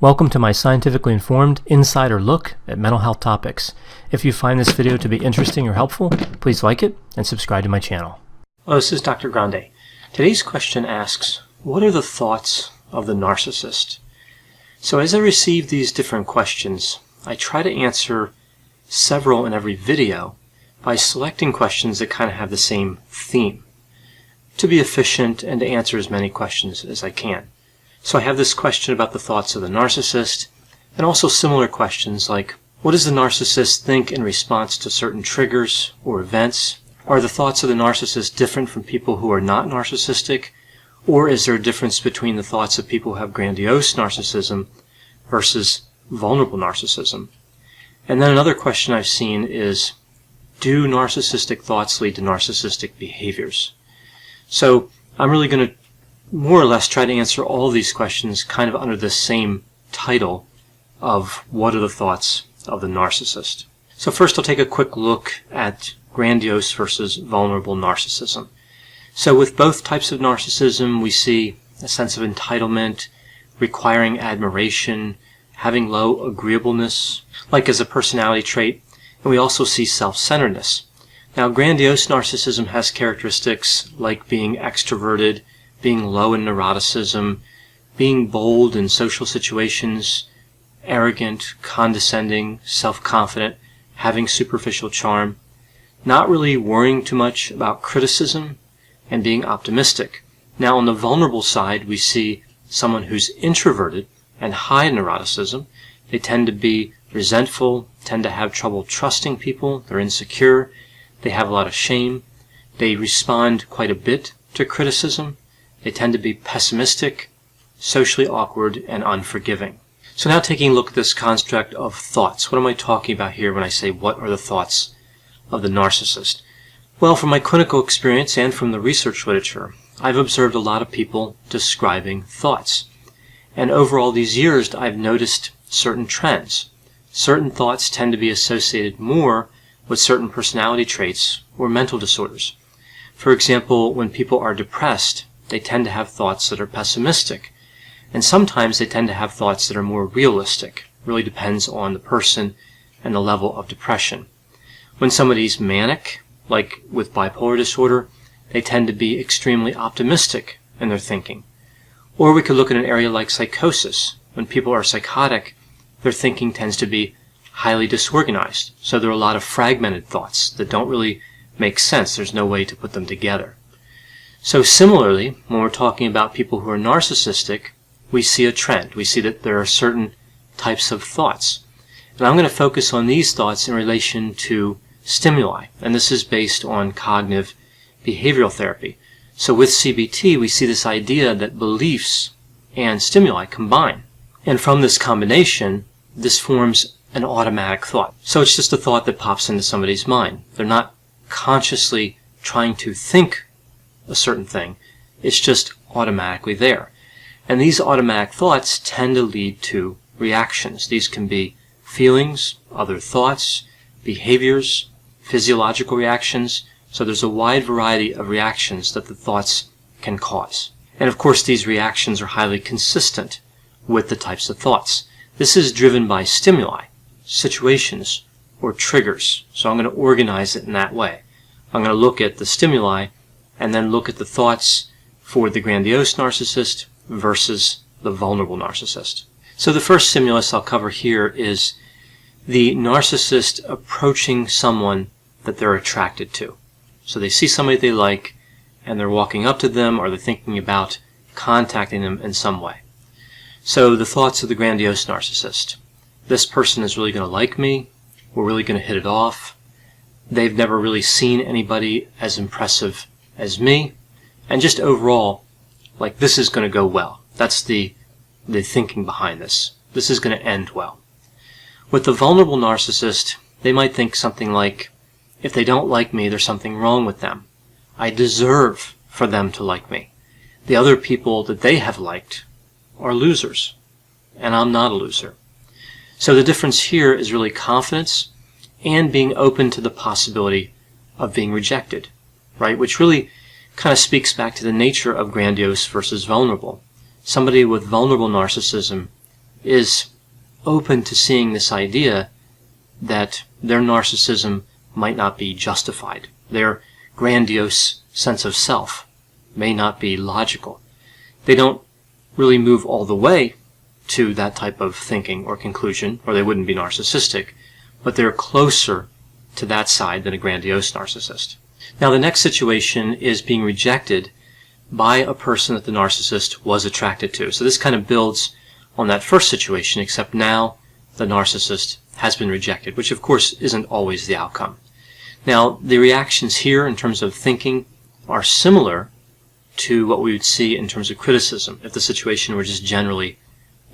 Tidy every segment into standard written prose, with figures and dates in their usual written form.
Welcome to my scientifically informed insider look at mental health topics. If you find this video to be interesting or helpful, please like it and subscribe to my channel. Hello, this is Dr. Grande. Today's question asks, what are the thoughts of the narcissist? So as I receive these different questions, I try to answer several in every video by selecting questions that kind of have the same theme, to be efficient and to answer as many questions as I can. So I have this question about the thoughts of the narcissist, and also similar questions like, what does the narcissist think in response to certain triggers or events? Are the thoughts of the narcissist different from people who are not narcissistic? Or is there a difference between the thoughts of people who have grandiose narcissism versus vulnerable narcissism? And then another question I've seen is, do narcissistic thoughts lead to narcissistic behaviors? So I'm really going to more or less try to answer all these questions kind of under the same title of what are the thoughts of the narcissist. So first I'll take a quick look at grandiose versus vulnerable narcissism. So with both types of narcissism, we see a sense of entitlement, requiring admiration, having low agreeableness, like as a personality trait, and we also see self-centeredness. Now, grandiose narcissism has characteristics like being extroverted, being low in neuroticism, being bold in social situations, arrogant, condescending, self-confident, having superficial charm, not really worrying too much about criticism, and being optimistic. Now, on the vulnerable side, we see someone who's introverted and high in neuroticism. They tend to be resentful, tend to have trouble trusting people, they're insecure, they have a lot of shame, they respond quite a bit to criticism, they tend to be pessimistic, socially awkward, and unforgiving. So now taking a look at this construct of thoughts. What am I talking about here when I say what are the thoughts of the narcissist? Well, from my clinical experience and from the research literature, I've observed a lot of people describing thoughts. And over all these years, I've noticed certain trends. Certain thoughts tend to be associated more with certain personality traits or mental disorders. For example, when people are depressed, they tend to have thoughts that are pessimistic. And sometimes they tend to have thoughts that are more realistic. It really depends on the person and the level of depression. When somebody's manic, like with bipolar disorder, they tend to be extremely optimistic in their thinking. Or we could look at an area like psychosis. When people are psychotic, their thinking tends to be highly disorganized. So there are a lot of fragmented thoughts that don't really make sense. There's no way to put them together. So similarly, when we're talking about people who are narcissistic, we see a trend. We see that there are certain types of thoughts. And I'm going to focus on these thoughts in relation to stimuli. And this is based on cognitive behavioral therapy. So with CBT, we see this idea that beliefs and stimuli combine. And from this combination, this forms an automatic thought. So it's just a thought that pops into somebody's mind. They're not consciously trying to think a certain thing. It's just automatically there. And these automatic thoughts tend to lead to reactions. These can be feelings, other thoughts, behaviors, physiological reactions. So there's a wide variety of reactions that the thoughts can cause. And of course, these reactions are highly consistent with the types of thoughts. This is driven by stimuli, situations, or triggers. So I'm going to organize it in that way. I'm going to look at the stimuli and then look at the thoughts for the grandiose narcissist versus the vulnerable narcissist. So the first stimulus I'll cover here is the narcissist approaching someone that they're attracted to. So they see somebody they like, and they're walking up to them, or they're thinking about contacting them in some way. So the thoughts of the grandiose narcissist. This person is really going to like me. We're really going to hit it off. They've never really seen anybody as impressive as me. And just overall, like, this is going to go well. That's the thinking behind this. This is going to end well. With the vulnerable narcissist, they might think something like, if they don't like me, there's something wrong with them. I deserve for them to like me. The other people that they have liked are losers, and I'm not a loser. So the difference here is really confidence and being open to the possibility of being rejected, right? Which really kind of speaks back to the nature of grandiose versus vulnerable. Somebody with vulnerable narcissism is open to seeing this idea that their narcissism might not be justified. Their grandiose sense of self may not be logical. They don't really move all the way to that type of thinking or conclusion, or they wouldn't be narcissistic, but they're closer to that side than a grandiose narcissist. Now, the next situation is being rejected by a person that the narcissist was attracted to. So this kind of builds on that first situation, except now the narcissist has been rejected, which of course isn't always the outcome. Now, the reactions here in terms of thinking are similar to what we would see in terms of criticism, if the situation were just generally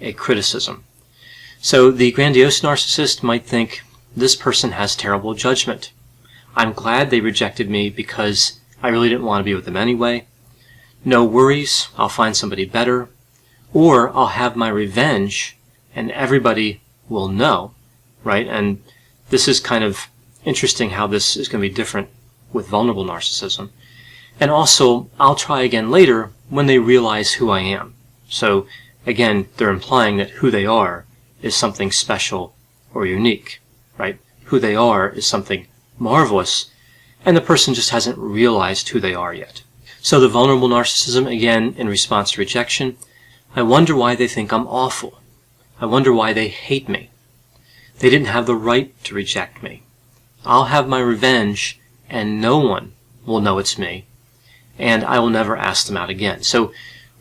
a criticism. So the grandiose narcissist might think, this person has terrible judgment. I'm glad they rejected me because I really didn't want to be with them anyway. No worries, I'll find somebody better. Or I'll have my revenge and everybody will know, right? And this is kind of interesting how this is going to be different with vulnerable narcissism. And also, I'll try again later when they realize who I am. So again, they're implying that who they are is something special or unique, right? Who they are is something marvelous, and the person just hasn't realized who they are yet. So the vulnerable narcissism, again, in response to rejection, I wonder why they think I'm awful. I wonder why they hate me. They didn't have the right to reject me. I'll have my revenge, and no one will know it's me, and I will never ask them out again. So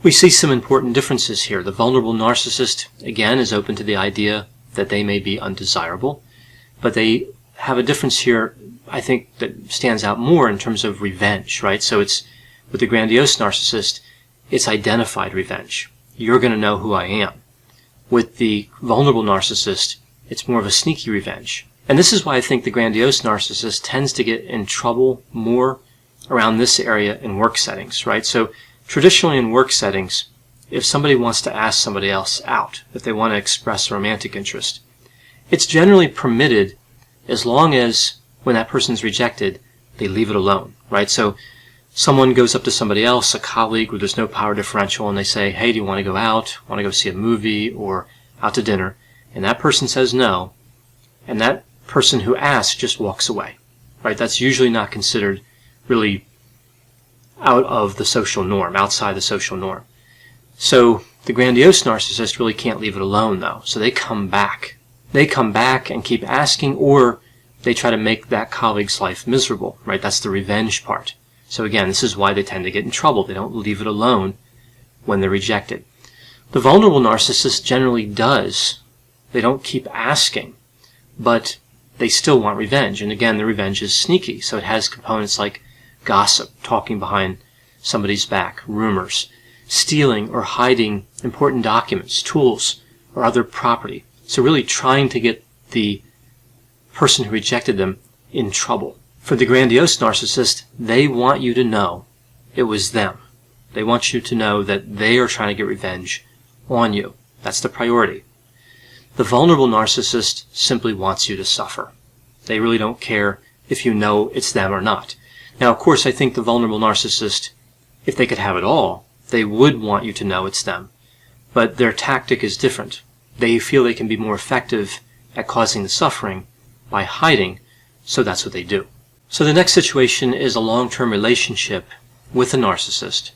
we see some important differences here. The vulnerable narcissist, again, is open to the idea that they may be undesirable, but they have a difference here, I think, that stands out more in terms of revenge, right? So it's, with the grandiose narcissist, it's identified revenge. You're going to know who I am. With the vulnerable narcissist, it's more of a sneaky revenge. And this is why I think the grandiose narcissist tends to get in trouble more around this area in work settings, right? So traditionally in work settings, if somebody wants to ask somebody else out, if they want to express a romantic interest, it's generally permitted as long as when that person's rejected, they leave it alone, right? So someone goes up to somebody else, a colleague where there's no power differential, and they say, hey, do you want to go out? Want to go see a movie or out to dinner? And that person says no, and that person who asks just walks away, right? That's usually not considered really out of the social norm, outside the social norm. So the grandiose narcissist really can't leave it alone, though. So they come back. They come back and keep asking, or they try to make that colleague's life miserable, right? That's the revenge part. So again, this is why they tend to get in trouble. They don't leave it alone when they're rejected. The vulnerable narcissist generally does. They don't keep asking, but they still want revenge. And again, the revenge is sneaky. So it has components like gossip, talking behind somebody's back, rumors, stealing or hiding important documents, tools, or other property. So really trying to get the person who rejected them in trouble. For the grandiose narcissist, they want you to know it was them. They want you to know that they are trying to get revenge on you. That's the priority. The vulnerable narcissist simply wants you to suffer. They really don't care if you know it's them or not. Now, of course, I think the vulnerable narcissist, if they could have it all, they would want you to know it's them. But their tactic is different. They feel they can be more effective at causing the suffering by hiding, so that's what they do. So the next situation is a long-term relationship with a narcissist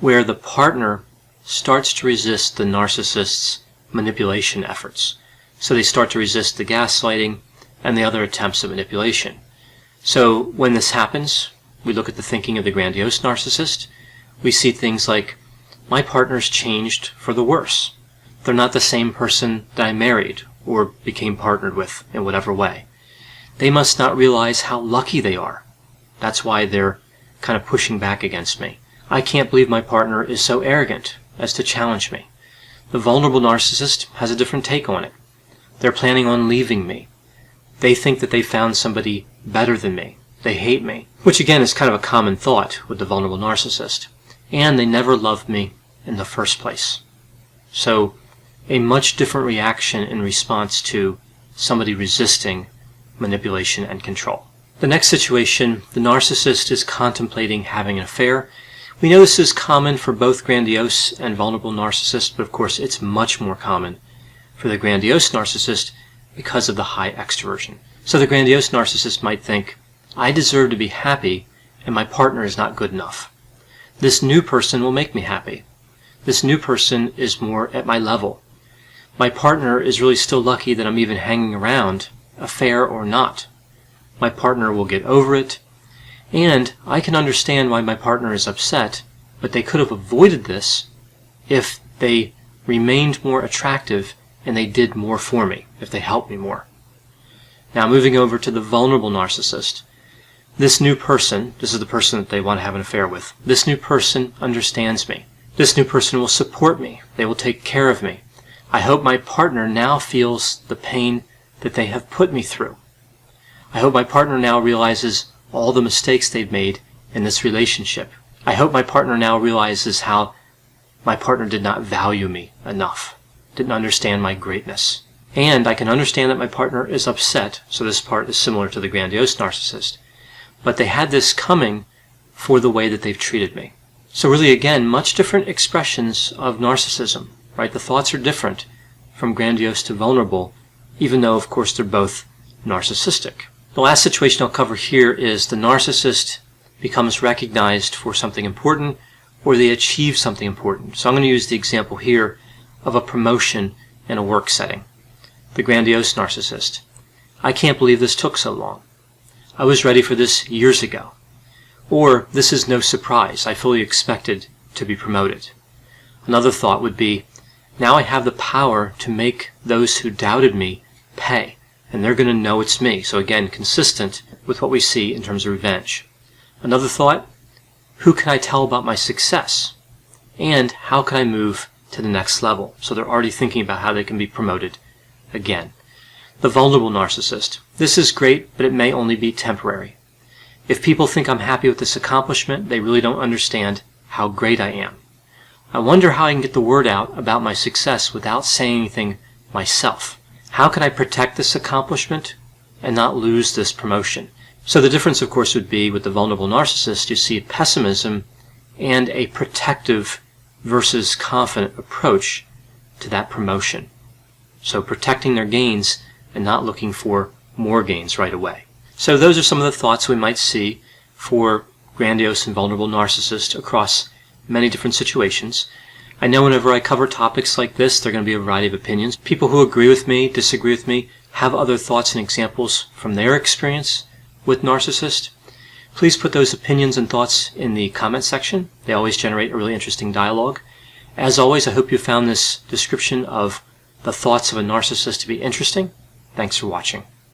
where the partner starts to resist the narcissist's manipulation efforts. So they start to resist the gaslighting and the other attempts at manipulation. So when this happens, we look at the thinking of the grandiose narcissist. We see things like, my partner's changed for the worse. They're not the same person that I married or became partnered with in whatever way. They must not realize how lucky they are. That's why they're kind of pushing back against me. I can't believe my partner is so arrogant as to challenge me. The vulnerable narcissist has a different take on it. They're planning on leaving me. They think that they found somebody better than me. They hate me, which again is kind of a common thought with the vulnerable narcissist. And they never loved me in the first place. So a much different reaction in response to somebody resisting manipulation and control. The next situation, the narcissist is contemplating having an affair. We know this is common for both grandiose and vulnerable narcissists, but of course it's much more common for the grandiose narcissist because of the high extroversion. So the grandiose narcissist might think, I deserve to be happy and my partner is not good enough. This new person will make me happy. This new person is more at my level. My partner is really still lucky that I'm even hanging around, affair or not. My partner will get over it, and I can understand why my partner is upset, but they could have avoided this if they remained more attractive and they did more for me, if they helped me more. Now moving over to the vulnerable narcissist. This new person, this is the person that they want to have an affair with, this new person understands me. This new person will support me. They will take care of me. I hope my partner now feels the pain that they have put me through. I hope my partner now realizes all the mistakes they've made in this relationship. I hope my partner now realizes how my partner did not value me enough, didn't understand my greatness. And I can understand that my partner is upset, so this part is similar to the grandiose narcissist. But they had this coming for the way that they've treated me. So really, again, much different expressions of narcissism, right? The thoughts are different from grandiose to vulnerable, even though, of course, they're both narcissistic. The last situation I'll cover here is the narcissist becomes recognized for something important, or they achieve something important. So I'm going to use the example here of a promotion in a work setting. The grandiose narcissist. I can't believe this took so long. I was ready for this years ago. Or, this is no surprise. I fully expected to be promoted. Another thought would be, now I have the power to make those who doubted me pay, and they're going to know it's me. So again, consistent with what we see in terms of revenge. Another thought, who can I tell about my success? And how can I move to the next level? So they're already thinking about how they can be promoted again. The vulnerable narcissist. This is great, but it may only be temporary. If people think I'm happy with this accomplishment, they really don't understand how great I am. I wonder how I can get the word out about my success without saying anything myself. How can I protect this accomplishment and not lose this promotion? So the difference, of course, would be with the vulnerable narcissist, you see pessimism and a protective versus confident approach to that promotion. So protecting their gains and not looking for more gains right away. So those are some of the thoughts we might see for grandiose and vulnerable narcissists across many different situations. I know whenever I cover topics like this, there are going to be a variety of opinions. People who agree with me, disagree with me, have other thoughts and examples from their experience with narcissists. Please put those opinions and thoughts in the comment section. They always generate a really interesting dialogue. As always, I hope you found this description of the thoughts of a narcissist to be interesting. Thanks for watching.